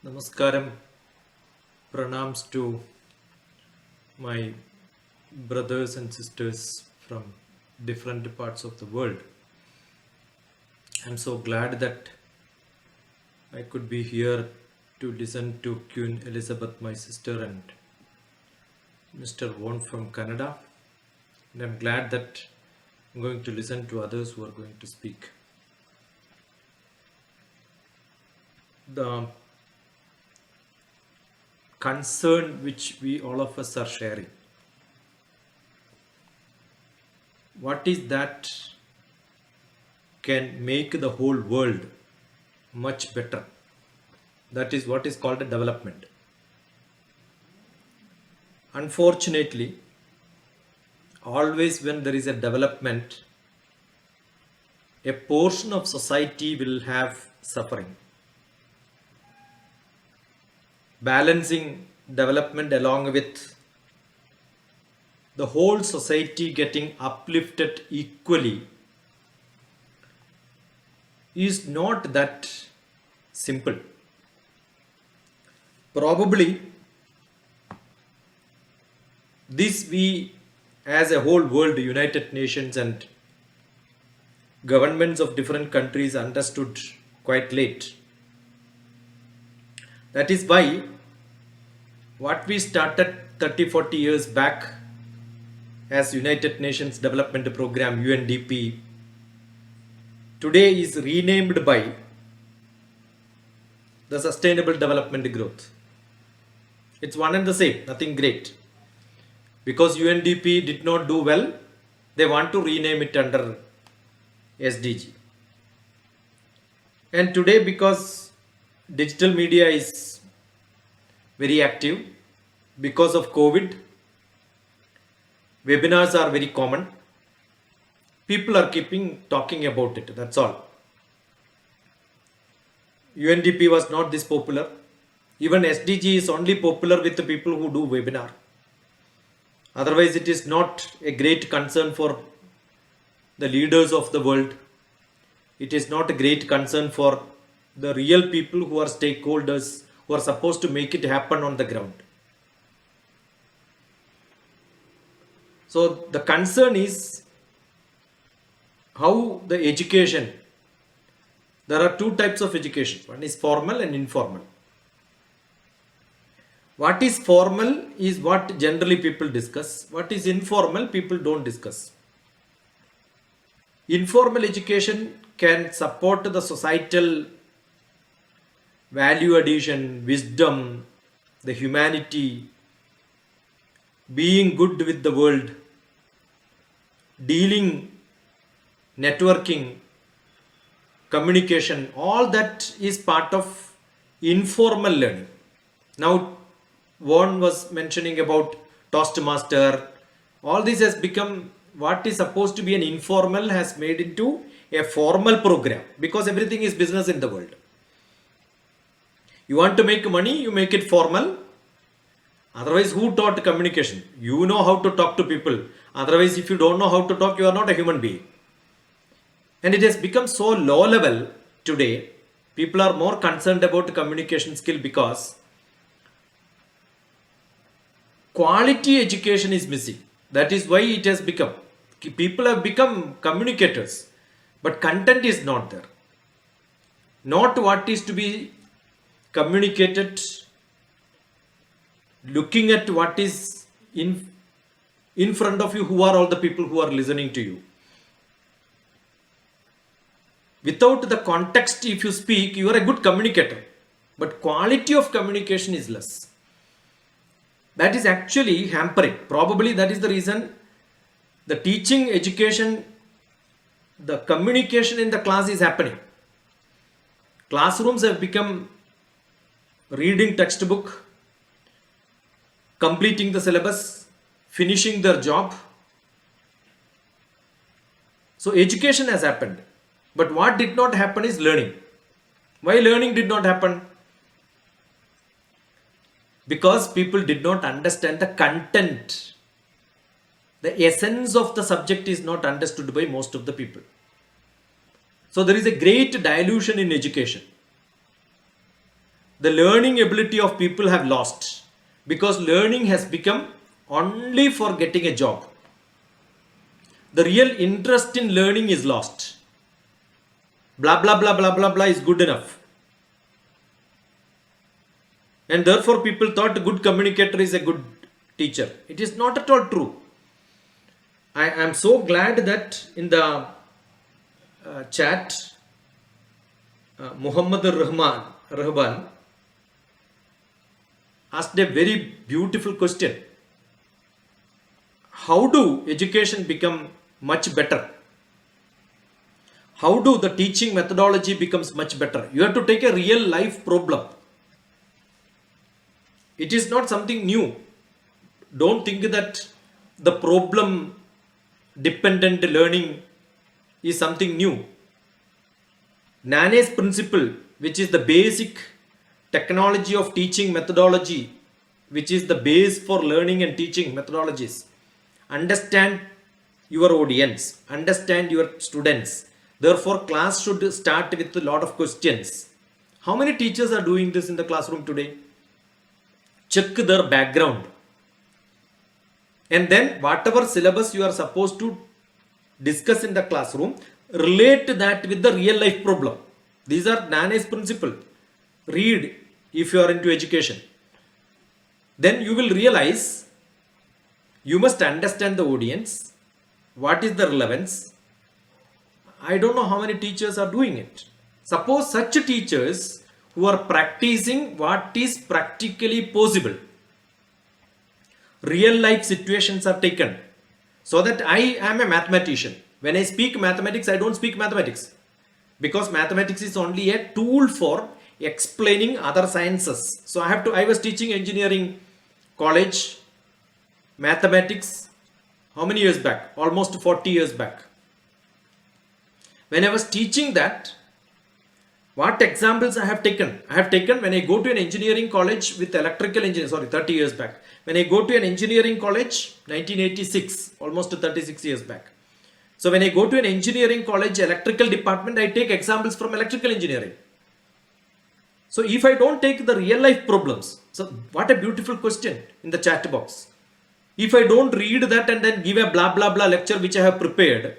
Namaskaram, pranams to my brothers and sisters from different parts of the world. I'm so glad that I could be here to listen to Queen Elizabeth, my sister, and Mr. Won from Canada. And I'm glad that I'm going to listen to others who are going to speak. The concern which we all of us are sharing, what is that can make the whole world much better? That is what is called a development. Unfortunately, always when there is a development, a portion of society will have suffering. Balancing development along with the whole society getting uplifted equally is not that simple. Probably this we as a whole world, United Nations and governments of different countries understood quite late. That is why what we started 30-40 years back as United Nations Development Program UNDP today is renamed by the Sustainable Development Growth. It's one and the same, nothing great. Because UNDP did not do well, they want to rename it under SDG. And today, because digital media is very active, because of COVID, webinars are very common. People are talking about it, that's all. UNDP was not this popular. Even SDG is only popular with the people who do webinar. Otherwise, it is not a great concern for the leaders of the world. It is not a great concern for the real people who are stakeholders, who are supposed to make it happen on the ground. So the concern is how the education, there are two types of education. One is formal and informal. What is formal is what generally people discuss. What is informal, people don't discuss. Informal education can support the societal value addition, wisdom, the humanity, being good with the world, dealing, networking, communication, all that is part of informal learning. Now, Warren was mentioning about Toastmaster. All this has become what is supposed to be an informal has made into a formal program because everything is business in the world. You want to make money, you make it formal. Otherwise, who taught communication? You know how to talk to people. Otherwise, if you don't know how to talk, you are not a human being. And it has become so low level today. People are more concerned about communication skill because quality education is missing. That is why it has become. People have become communicators, but content is not there. Not what is to be communicated, looking at what is in front of you, who are all the people who are listening to you. Without the context, if you speak, you are a good communicator, but quality of communication is less. That is actually hampering. Probably that is the reason the teaching, education, the communication in the class is happening. Classrooms have become reading textbook, completing the syllabus, finishing their job. So education has happened. But what did not happen is learning. Why learning did not happen? Because people did not understand the content. The essence of the subject is not understood by most of the people. So there is a great dilution in education. the learning ability of people have lost, because learning has become only for getting a job. The real interest in learning is lost. Blah blah blah blah blah blah is good enough, and therefore people thought a good communicator is a good teacher. It is not at all true. I am so glad that in the chat Muhammad Rahban asked a very beautiful question. How do education become much better? How do the teaching methodology becomes much better? You have to take a real life problem. It is not something new. Don't think that the problem dependent learning is something new. Nane's principle, which is the basic technology of teaching methodology, which is the base for learning and teaching methodologies. Understand your audience, understand your students. Therefore, class should start with a lot of questions. How many teachers are doing this in the classroom today? Check their background. And then whatever syllabus you are supposed to discuss in the classroom, relate that with the real life problem. These are Nane's principle. Read if you are into education. Then you will realize you must understand the audience. What is the relevance? I don't know how many teachers are doing it. Suppose such teachers who are practicing what is practically possible, real life situations are taken, so that I am a mathematician. When I speak mathematics, I don't speak mathematics, because mathematics is only a tool for explaining other sciences. So I was teaching engineering college mathematics how many years back? Almost 40 years back. When I was teaching that, what examples I have taken? I have taken when I go to an engineering college with electrical engineering, 30 years back. When I go to an engineering college, 1986, almost 36 years back. So when I go to an engineering college electrical department, I take examples from electrical engineering. So if I don't take the real life problems, so what a beautiful question in the chat box. If I don't read that and then give a blah blah blah lecture which I have prepared,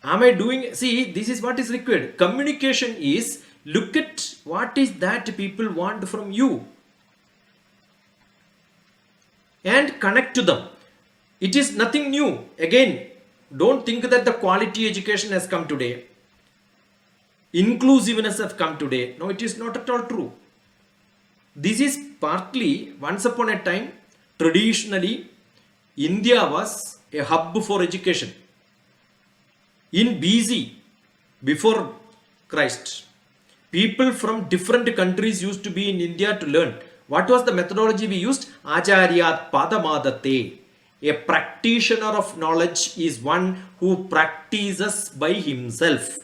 am I doing? See, this is what is required. Communication is look at what is that people want from you and connect to them. It is nothing new. Again, don't think that the quality education has come today, inclusiveness has come today. No, it is not at all true. This is partly, once upon a time, traditionally, India was a hub for education. In BC, before Christ, people from different countries used to be in India to learn. What was the methodology we used? Acharyat padamadate. A practitioner of knowledge is one who practices by himself.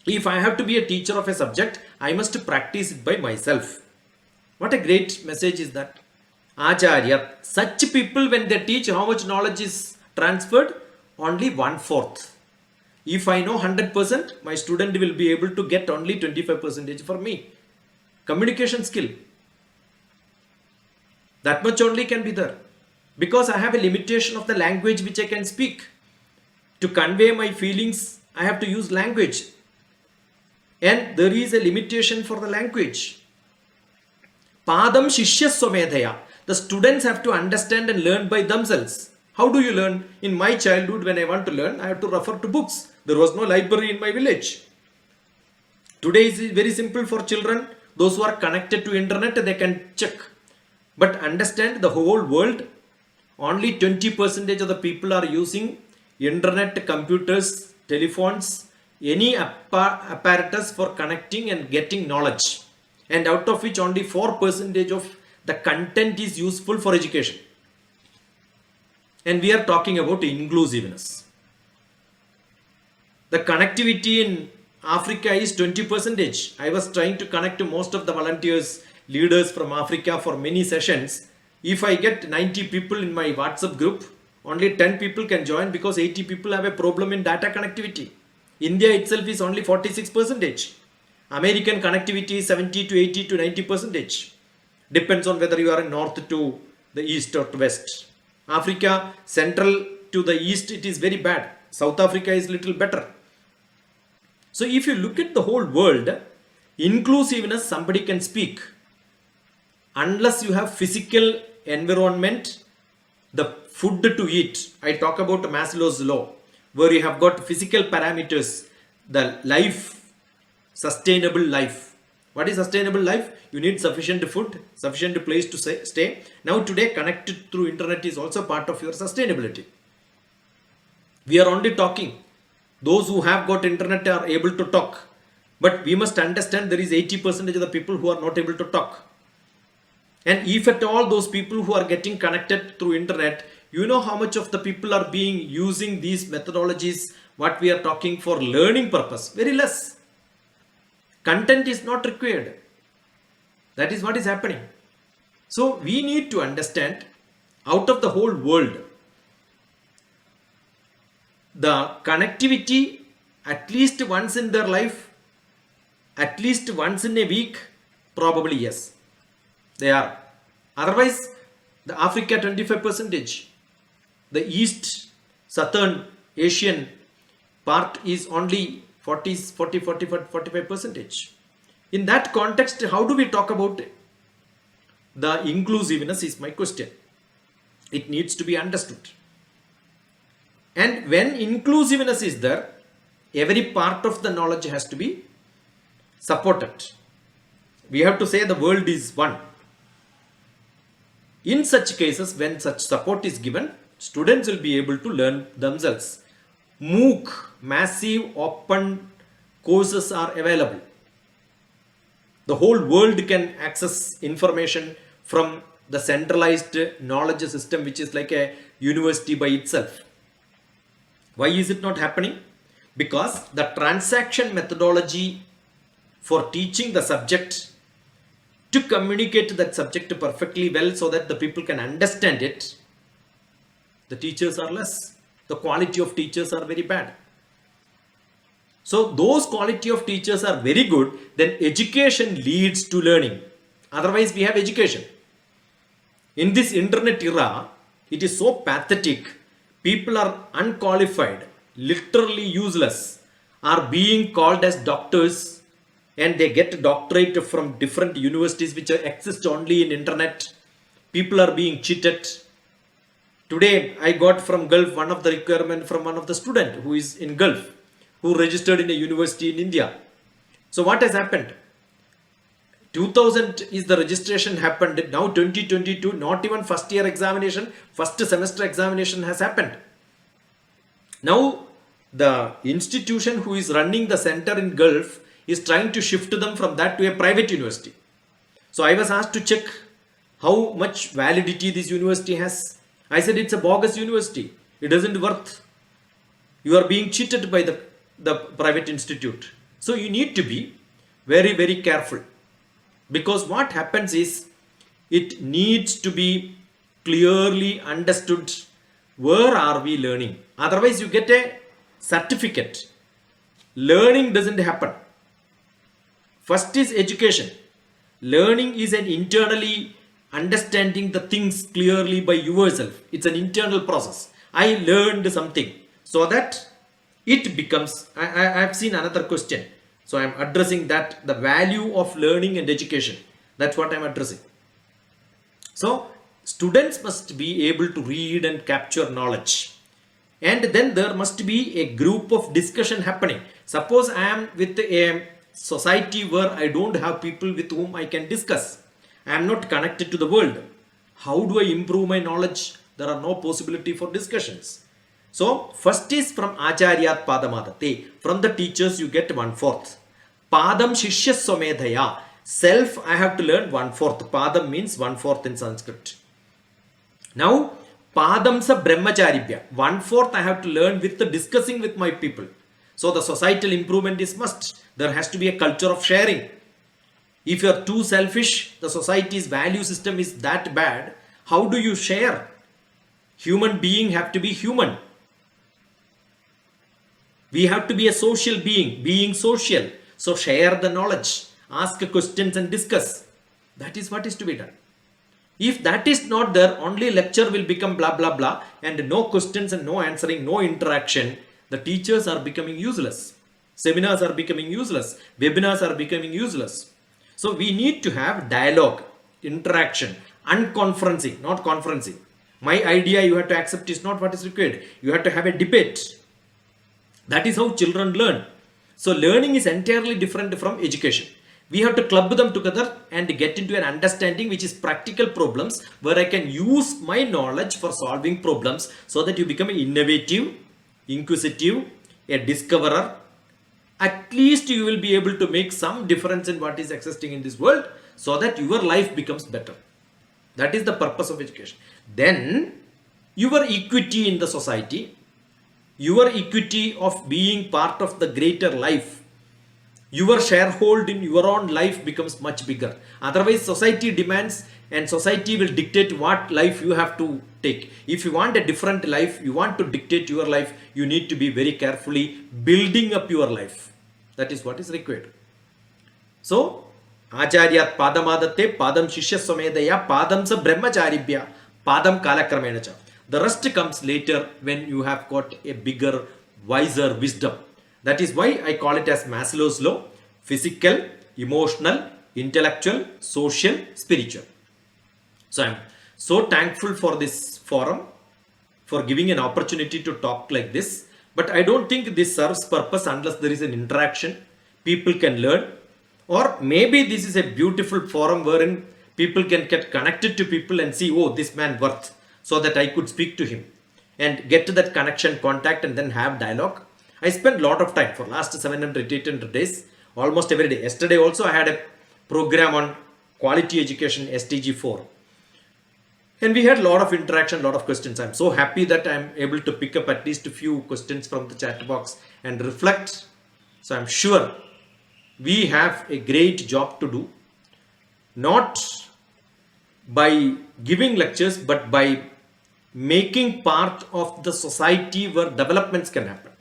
If I have to be a teacher of a subject, I must practice it by myself. What a great message is that. Acharya. Such people, when they teach, how much knowledge is transferred? Only 1/4. If I know 100%, my student will be able to get only 25% for me. Communication skill. That much only can be there. Because I have a limitation of the language which I can speak. To convey my feelings, I have to use language. And there is a limitation for the language. Padam shishya swamedhaya. The students have to understand and learn by themselves. How do you learn? In my childhood, when I want to learn, I have to refer to books. There was no library in my village. Today is very simple for children. Those who are connected to internet, they can check. But understand, the whole world, only 20% of the people are using internet, computers, telephones, any apparatus for connecting and getting knowledge. And out of which only 4% of the content is useful for education. And we are talking about inclusiveness. The connectivity in Africa is 20%. I was trying to connect to most of the volunteers, leaders from Africa for many sessions. If I get 90 people in my WhatsApp group, only 10 people can join because 80 people have a problem in data connectivity. India itself is only 46%. American connectivity is 70 to 80 to 90 percentage. Depends on whether you are in north to the east or to west. Africa, central to the east, it is very bad. South Africa is little better. So if you look at the whole world, inclusiveness, somebody can speak. Unless you have physical environment, the food to eat. I talk about Maslow's law, where you have got physical parameters, the life, sustainable life. What is sustainable life? You need sufficient food, sufficient place to stay. Now today, connected through internet is also part of your sustainability. We are only talking. Those who have got internet are able to talk. But we must understand there is 80% of the people who are not able to talk. And if at all those people who are getting connected through internet, you know how much of the people are being using these methodologies, what we are talking for learning purpose? Very less. Content is not required. That is what is happening. So we need to understand, out of the whole world, the connectivity at least once in their life, at least once in a week, probably yes. They are. Otherwise, the Africa 25%, the East, Southern Asian part is only 45%. In that context, how do we talk about the inclusiveness is my question. It needs to be understood. And when inclusiveness is there, every part of the knowledge has to be supported. We have to say the world is one. In such cases, when such support is given, students will be able to learn themselves. MOOC, massive open courses are available. The whole world can access information from the centralized knowledge system, which is like a university by itself. Why is it not happening? Because the transaction methodology for teaching the subject, to communicate that subject perfectly well so that the people can understand it, the teachers are less. The quality of teachers are very bad. So those quality of teachers are very good, then education leads to learning. Otherwise we have education. In this internet era, it is so pathetic. People are unqualified, literally useless, are being called as doctors, and they get doctorate from different universities which exist only in internet. People are being cheated. Today I got from Gulf one of the requirement from one of the student who is in Gulf, who registered in a university in India. So what has happened? 2000 is the registration happened. Now 2022, not even first year examination, first semester examination has happened. Now the institution who is running the center in Gulf is trying to shift them from that to a private university. So I was asked to check how much validity this university has. I said it's a bogus university. It doesn't worth. You are being cheated by the private institute. So you need to be very, very careful. Because what happens is, it needs to be clearly understood where are we learning. Otherwise you get a certificate. Learning doesn't happen. First is education. Learning is an internally understanding the things clearly by yourself. It's an internal process. I learned something so that it becomes, I have seen another question. So I am addressing that, the value of learning and education. That's what I am addressing. So students must be able to read and capture knowledge. And then there must be a group of discussion happening. Suppose I am with a society where I don't have people with whom I can discuss. I am not connected to the world. How do I improve my knowledge? There are no possibility for discussions. So first is from Acharyat Padamadate. From the teachers you get 1/4. Padam Shishya Somedhaya. Self I have to learn 1/4. Padam means 1/4 in Sanskrit. Now Padam sa Brahmacharibhya. 1/4 I have to learn with the discussing with my people. So the societal improvement is must. There has to be a culture of sharing. If you are too selfish, the society's value system is that bad. How do you share? Human being have to be human. We have to be a social being social. So share the knowledge, ask questions and discuss. That is what is to be done. If that is not there, only lecture will become blah blah blah and no questions and no answering, no interaction. The teachers are becoming useless. Seminars are becoming useless. Webinars are becoming useless. So we need to have dialogue, interaction, unconferencing, not conferencing. My idea you have to accept is not what is required. You have to have a debate. That is how children learn. So learning is entirely different from education. We have to club them together and get into an understanding which is practical problems where I can use my knowledge for solving problems so that you become innovative, inquisitive, a discoverer. At least you will be able to make some difference in what is existing in this world so that your life becomes better. That is the purpose of education. Then your equity in the society, your equity of being part of the greater life, your sharehold in your own life becomes much bigger. Otherwise society demands and society will dictate what life you have to take. If you want a different life, you want to dictate your life, you need to be very carefully building up your life. That is what is required. So Acharyat Padamadate, Padam Shishya Samedaya, Padam sa Brahmacharibhya, Padam Kalakramenacha. The rest comes later when you have got a bigger, wiser wisdom. That is why I call it as Maslow's law: physical, emotional, intellectual, social, spiritual. So I am so thankful for this forum, for giving an opportunity to talk like this. But I don't think this serves purpose unless there is an interaction. People can learn. Or maybe this is a beautiful forum wherein people can get connected to people and see, oh, this man worth, so that I could speak to him and get to that connection, contact, and then have dialogue. I spent a lot of time for last 700, 800 days, almost every day. Yesterday also I had a program on quality education, SDG 4. And we had a lot of interaction, a lot of questions. I'm so happy that I'm able to pick up at least a few questions from the chat box and reflect. So I'm sure we have a great job to do, not by giving lectures, but by making part of the society where developments can happen.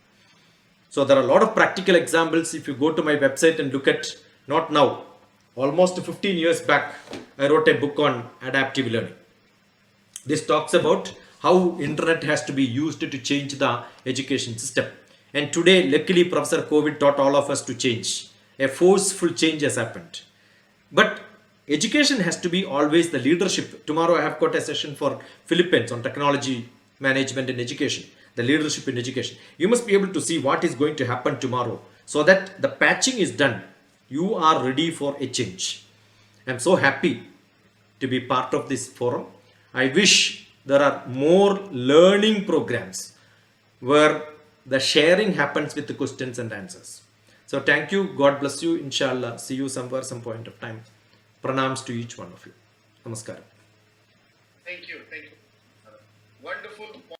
So there are a lot of practical examples. If you go to my website and look at, not now, almost 15 years back, I wrote a book on adaptive learning. This talks about how internet has to be used to change the education system. And today, luckily, Professor COVID taught all of us to change. A forceful change has happened. But education has to be always the leadership. Tomorrow I have got a session for Philippines on technology management and education, the leadership in education. You must be able to see what is going to happen tomorrow so that the patching is done. You are ready for a change. I'm so happy to be part of this forum. I wish there are more learning programs where the sharing happens with the questions and answers. So thank you. God bless you. Inshallah. See you somewhere, some point of time. Pranams to each one of you. Namaskaram. Thank you. Thank you. Wonderful.